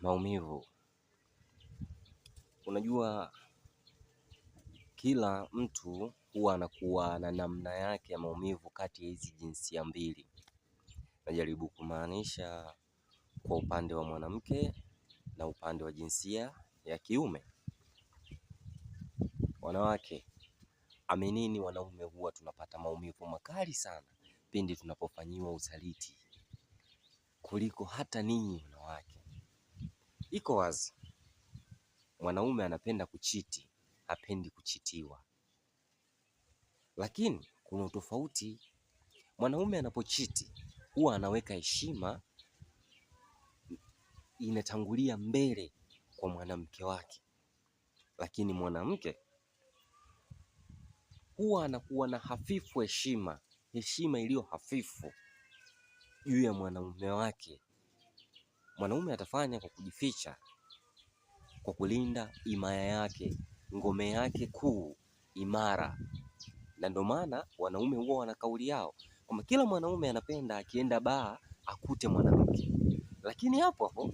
Maumivu. Unajua kila mtu huwa anakuwa na namna yake ya maumivu kati ya hizi jinsia mbili. Najaribu kumaanisha kwa upande wa mwanamke na upande wa jinsia ya kiume. Wanawake, aminini, wanaume huwa tunapata maumivu makali sana pindi tunapofanyiwa usaliti kuliko hata ninyi wanawake. Iko wazi, mwanaume anapenda kuchiti, hapendi kuchitiwa. Lakini kuna utofauti. Mwanaume anapochiti huwa anaweka heshima inatangulia mbele kwa mwanamke wake, lakini mwanamke huwa anakuwa na hafifu heshima iliyo hafifu juu ya mwanaume wake. Mwanaume atafanya kwa kujificha, kwa kulinda himaya yake, ngome yake kuu imara. Na ndio maana wanaume huwa wana kauli yao kwamba kila mwanaume anapenda akienda baa akute mwanamke. Lakini hapo hapo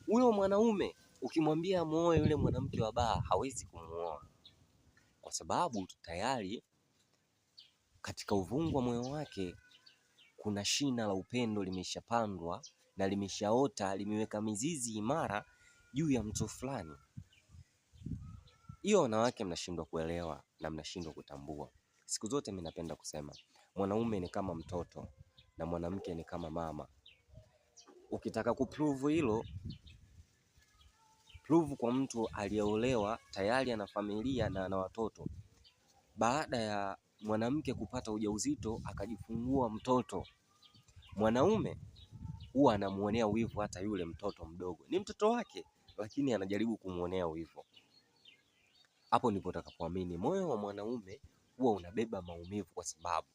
huyo mwanaume ukimwambia muoe yule mwanamke wa baa hawezi kumuoa, kwa sababu tayari katika uvungu wa moyo wake kuna shina la upendo limeshapandwa na limeshaota, limeweka mizizi imara juu ya mtu fulani. Hiyo wanawake mnashindwa kuelewa na mnashindwa kutambua. Siku zote mimi napenda kusema mwanaume ni kama mtoto na mwanamke ni kama mama. Ukitaka kuprove hilo, prove kwa mtu aliyeolewa tayari ana familia na ana watoto. Baada ya mwanamke kupata ujauzito akajifungua mtoto, mwanaume huwa anamuonea wivu hata yule mtoto mdogo. Ni mtoto wake, lakini anajaribu kumuonea wivu. Hapo ndipo utakapoamini moyo wa mwanaume huwa unabeba maumivu, kwa sababu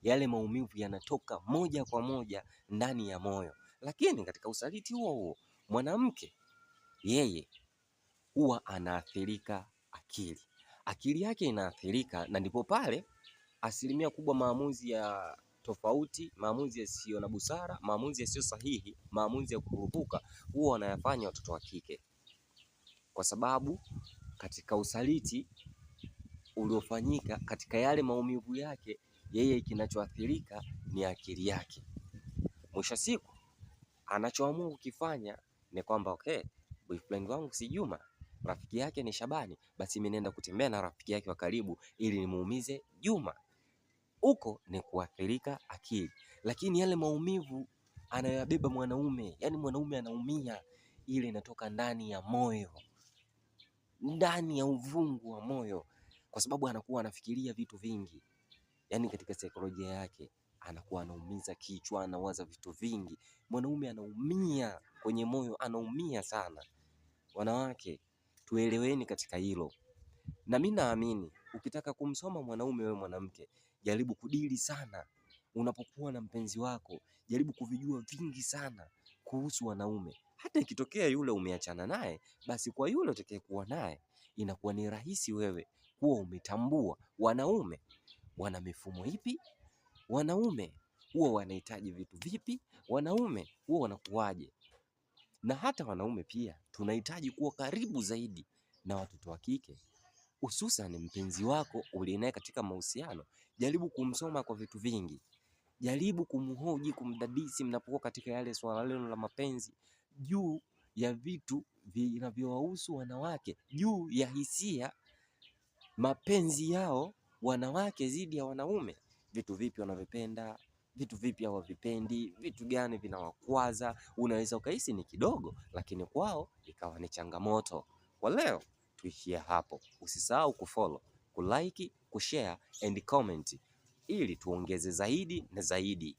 yale maumivu yanatoka moja kwa moja ndani ya moyo. Lakini katika usaliti huo huo, mwanamke yeye huwa anaathirika akili yake inaathirika, na ndipo pale asilimia kubwa maamuzi ya tofauti, maamuzi yasiyo na busara, maamuzi yasiyo sahihi, maamuzi ya kurupuka huwa wanayafanya watoto wa kike, kwa sababu katika usaliti uliofanyika, katika yale maumivu yake, yeye kinachoathirika ni akili yake. Mwisho siku anachoamua kukifanya ni kwamba okay, boyfriend wangu si Juma, rafiki yake ni Shabani, basi mimi naenda kutembea na rafiki yake wa karibu ili nimuumize Juma. Huko ni kuathirika akili. Lakini yale maumivu anayoyabeba mwanaume, yani mwanaume anaumia, ile inatoka ndani ya moyo, ndani ya uvungu wa moyo, kwa sababu anakuwa anafikiria vitu vingi. Yani katika saikolojia yake anakuwa anaumiza kichwa, anawaza vitu vingi. Mwanaume anaumia kwenye moyo, anaumia sana. Wanawake tueleweni katika hilo. Na mimi naamini ukitaka kumsoma mwanaume wewe mwanamke, jaribu kudili sana. Unapokuwa na mpenzi wako, jaribu kuvijua vingi sana kuhusu wanaume. Hata ikitokea yule umeachana naye, basi kwa yule utakayekuwa naye inakuwa ni rahisi wewe kuwa umetambua wanaume wana mifumo ipi, wanaume huwa wanahitaji vitu vipi, wanaume huwa wanakuaje. Na hata wanaume pia tunahitaji kuwa karibu zaidi na watoto wa kike, hususan mpenzi wako uliye naye katika mahusiano. Jaribu kumsoma kwa vitu vingi, jaribu kumhoji, kumdadisi mnapokuwa katika yale swala lenu la mapenzi, juu ya vitu vinavyowahusu wanawake, juu ya hisia, mapenzi yao wanawake zidi ya wanaume. Vitu vipi wanavipenda, vitu vipi hawavipendi, vitu gani vinawakwaza. Unaweza ukahisi ni kidogo, lakini kwao ikawa ni changamoto. Kwa leo tuishie hapo. Usisahau kufollow, kulike, kushare and comment ili tuongeze zaidi na zaidi.